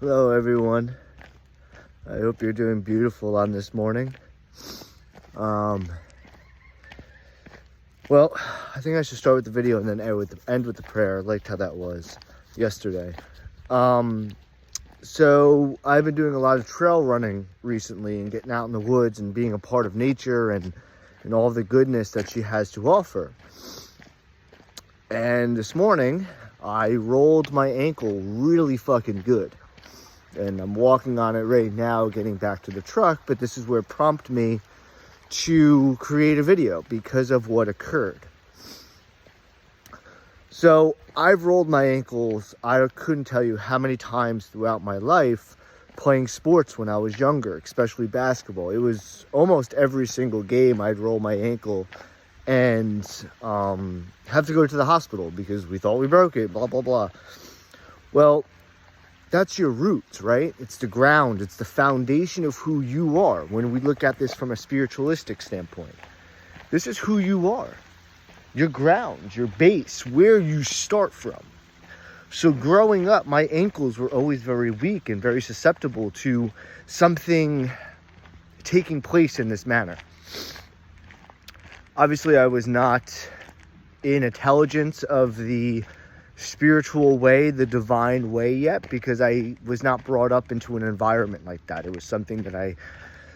Hello everyone. I hope you're doing beautiful on this morning. Well, I think I should start with the video and then end with the prayer. I liked how that was yesterday. So I've been doing a lot of trail running recently and getting out in the woods and being a part of nature and all the goodness that she has to offer. And this morning I rolled my ankle really fucking good. And I'm walking on it right now, getting back to the truck, but this is where it prompted me to create a video because of what occurred. So I've rolled my ankles, I couldn't tell you how many times throughout my life playing sports when I was younger, especially basketball. It was almost every single game I'd roll my ankle and have to go to the hospital because we thought we broke it, blah, blah, blah. Well, that's your roots, right? It's the ground. It's the foundation of who you are. When we look at this from a spiritualistic standpoint, this is who you are. Your ground, your base, where you start from. So growing up, my ankles were always very weak and very susceptible to something taking place in this manner. Obviously, I was not in intelligence of the spiritual way, the divine way yet, because I was not brought up into an environment like that. It was something that I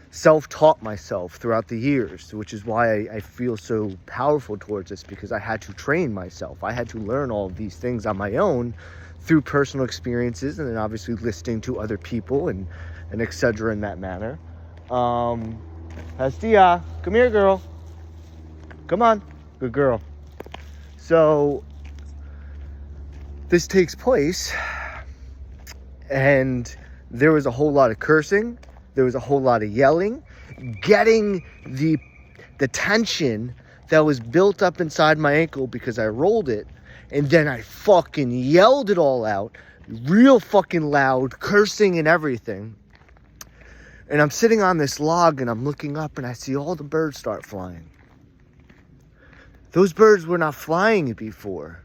self-taught myself throughout the years, which is why I feel so powerful towards this, because I had to train myself. I had to learn all of these things on my own through personal experiences, and then obviously listening to other people and etc. in that manner. Hastia, come here, girl. Come on, good girl. So this takes place, and there was a whole lot of cursing, there was a whole lot of yelling, getting the tension that was built up inside my ankle because I rolled it, and then I fucking yelled it all out, real fucking loud, cursing and everything. And I'm sitting on this log and I'm looking up and I see all the birds start flying. Those birds were not flying before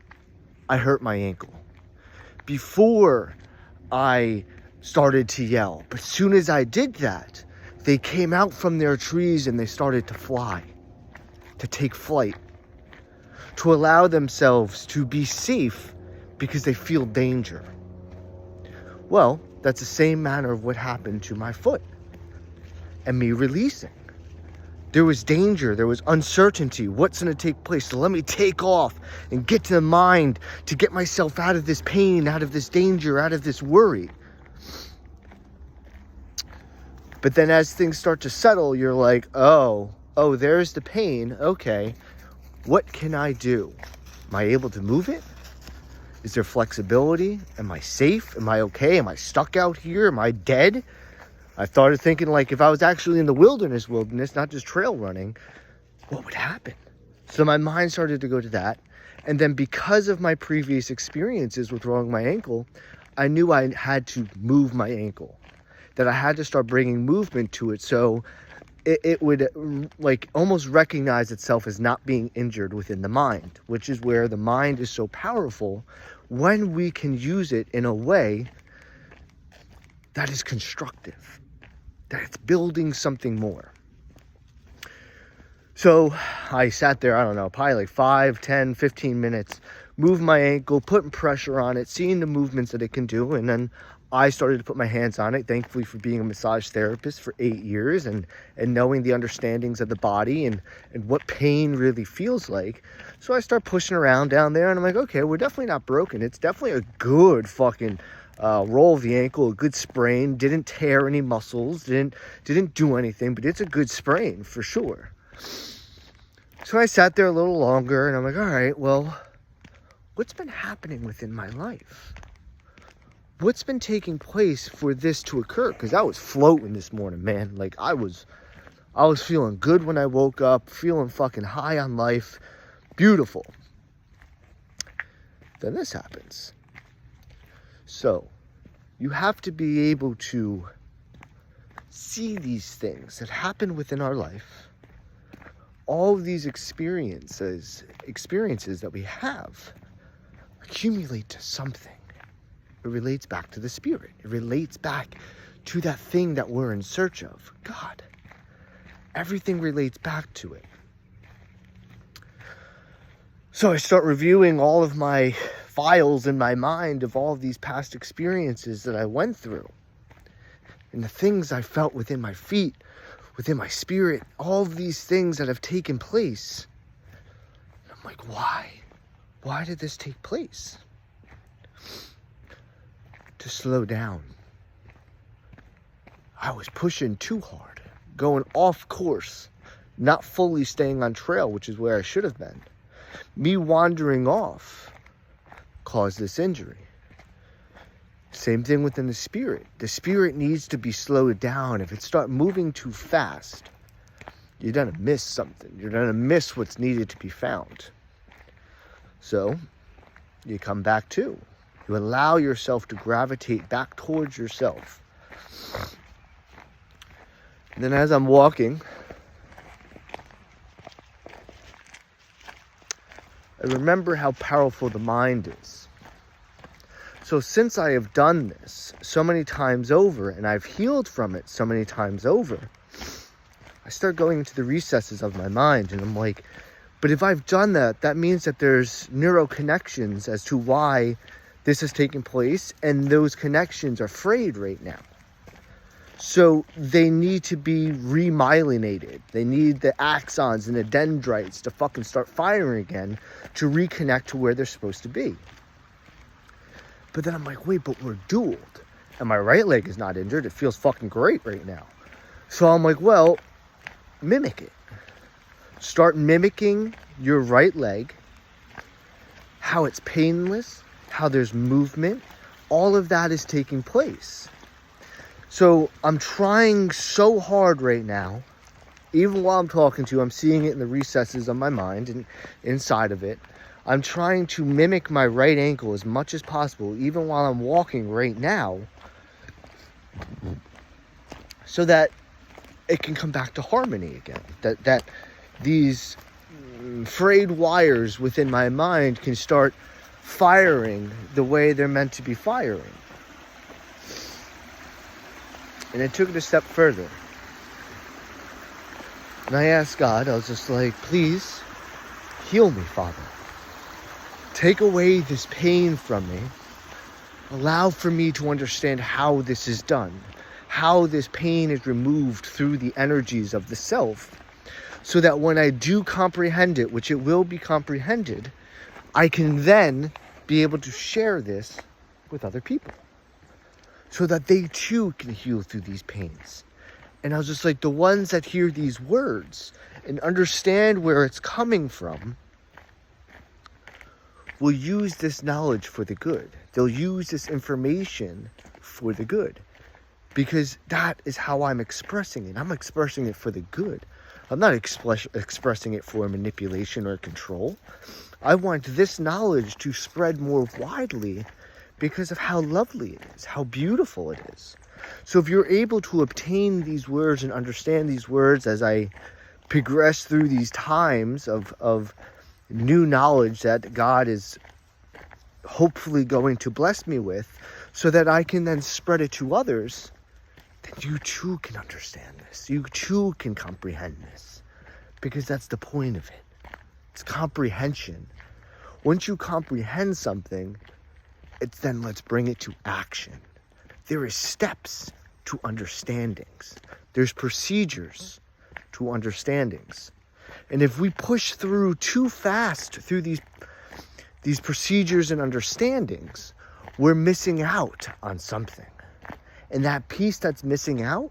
I hurt my ankle, before I started to yell. But as soon as I did that, they came out from their trees and they started to fly, to take flight, to allow themselves to be safe because they feel danger. Well, that's the same manner of what happened to my foot and me releasing. There was danger, there was uncertainty. What's going to take place? So let me take off and get to the mind to get myself out of this pain, out of this danger, out of this worry. But then as things start to settle, you're like, oh, there's the pain. Okay, what can I do? Am I able to move it? Is there flexibility? Am I safe? Am I okay? Am I stuck out here? Am I dead? I started thinking, like, if I was actually in the wilderness, not just trail running, what would happen? So my mind started to go to that. And then because of my previous experiences with rolling my ankle, I knew I had to move my ankle, that I had to start bringing movement to it so it would like almost recognize itself as not being injured within the mind, which is where the mind is so powerful when we can use it in a way that is constructive, that it's building something more. So I sat there, I don't know, probably like 5, 10, 15 minutes, moved my ankle, putting pressure on it, seeing the movements that it can do. And then I started to put my hands on it, thankfully for being a massage therapist for 8 years and knowing the understandings of the body and what pain really feels like. So I start pushing around down there and I'm like, okay, we're definitely not broken. It's definitely a good fucking roll of the ankle, a good sprain, didn't tear any muscles, didn't do anything, but it's a good sprain for sure. So I sat there a little longer and I'm like, all right, well, what's been happening within my life? What's been taking place for this to occur? Because I was floating this morning, man. Like I was feeling good when I woke up, feeling fucking high on life, beautiful. Then this happens. So you have to be able to see these things that happen within our life, all of these experiences that we have accumulate to something. It relates back to the spirit. It relates back to that thing that we're in search of, God. Everything relates back to it. So I start reviewing all of my files in my mind of all of these past experiences that I went through. And the things I felt within my feet, within my spirit, all of these things that have taken place. And I'm like, why? Why did this take place? To slow down. I was pushing too hard, going off course, not fully staying on trail, which is where I should have been. Me wandering off caused this injury. Same thing within the spirit. The spirit needs to be slowed down. If it starts moving too fast, you're going to miss something. You're going to miss what's needed to be found. So, you come back to. You allow yourself to gravitate back towards yourself. And then as I'm walking, I remember how powerful the mind is. So since I have done this so many times over, and I've healed from it so many times over, I start going into the recesses of my mind, and I'm like, but if I've done that, that means that there's neural connections as to why this is taking place, and those connections are frayed right now. So they need to be remyelinated. They need the axons and the dendrites to fucking start firing again to reconnect to where they're supposed to be. But then I'm like, wait, but we're dualed. And my right leg is not injured. It feels fucking great right now. So I'm like, well, mimic it. Start mimicking your right leg, how it's painless, how there's movement. All of that is taking place. So I'm trying so hard right now, even while I'm talking to you, I'm seeing it in the recesses of my mind and inside of it. I'm trying to mimic my right ankle as much as possible, even while I'm walking right now, so that it can come back to harmony again. That these frayed wires within my mind can start firing the way they're meant to be firing. And I took it a step further. And I asked God, I was just like, please heal me, Father. Take away this pain from me. Allow for me to understand how this is done. How this pain is removed through the energies of the self. So that when I do comprehend it, which it will be comprehended, I can then be able to share this with other people. So that they too can heal through these pains. And I was just like, the ones that hear these words and understand where it's coming from will use this knowledge for the good. They'll use this information for the good. Because that is how I'm expressing it. I'm expressing it for the good. I'm not expressing it for manipulation or control. I want this knowledge to spread more widely because of how lovely it is, how beautiful it is. So if you're able to obtain these words and understand these words as I progress through these times of new knowledge that God is hopefully going to bless me with, so that I can then spread it to others, then you too can understand this. You too can comprehend this. Because that's the point of it. It's comprehension. Once you comprehend something, it's then let's bring it to action. There is steps to understandings. There's procedures to understandings. And if we push through too fast through these procedures and understandings, we're missing out on something. And that piece that's missing out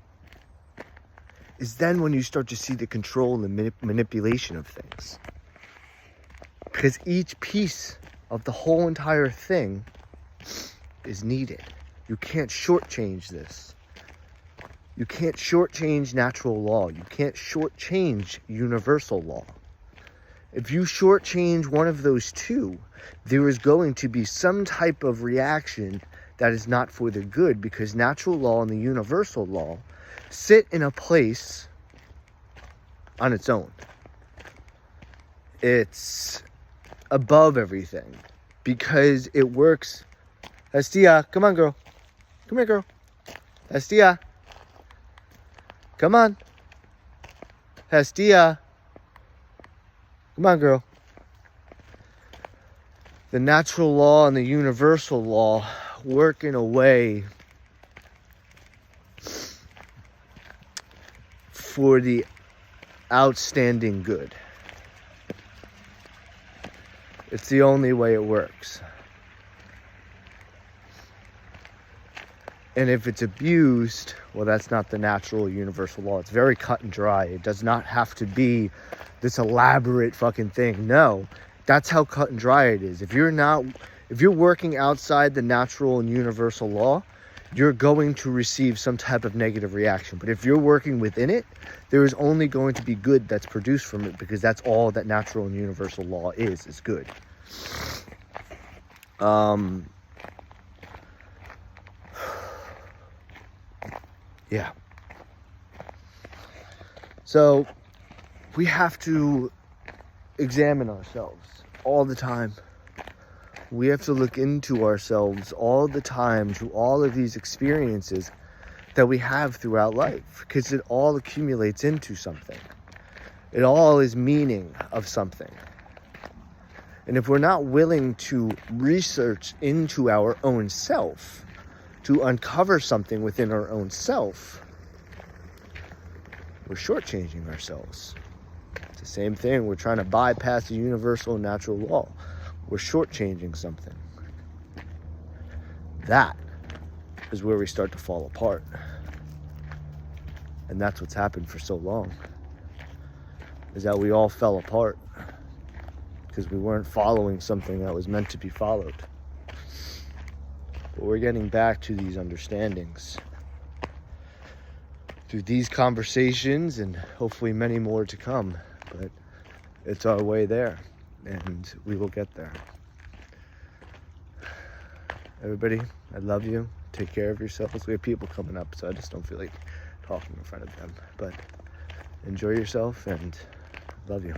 is then when you start to see the control and the manipulation of things. Because each piece of the whole entire thing is needed. You can't shortchange this. You can't shortchange natural law. You can't shortchange universal law. If you shortchange one of those two, there is going to be some type of reaction that is not for the good, because natural law and the universal law sit in a place on its own. It's above everything because it works Hestia, come on, girl. Come here, girl. Hestia. Come on. Hestia. Come on, girl. The natural law and the universal law work in a way for the outstanding good. It's the only way it works. And if it's abused, well, that's not the natural universal law. It's very cut and dry. It does not have to be this elaborate fucking thing. No, that's how cut and dry it is. If you're working outside the natural and universal law, you're going to receive some type of negative reaction. But if you're working within it, there is only going to be good that's produced from it, because that's all that natural and universal law is good. Yeah. So we have to examine ourselves all the time. We have to look into ourselves all the time through all of these experiences that we have throughout life, because it all accumulates into something. It all is meaning of something. And if we're not willing to research into our own self, to uncover something within our own self, we're shortchanging ourselves. It's the same thing. We're trying to bypass the universal and natural law. We're shortchanging something. That is where we start to fall apart. And that's what's happened for so long, is that we all fell apart because we weren't following something that was meant to be followed. But we're getting back to these understandings through these conversations, and hopefully many more to come. But it's our way there, and we will get there. Everybody, I love you. Take care of yourselves. We have people coming up, so I just don't feel like talking in front of them. But enjoy yourself, and love you.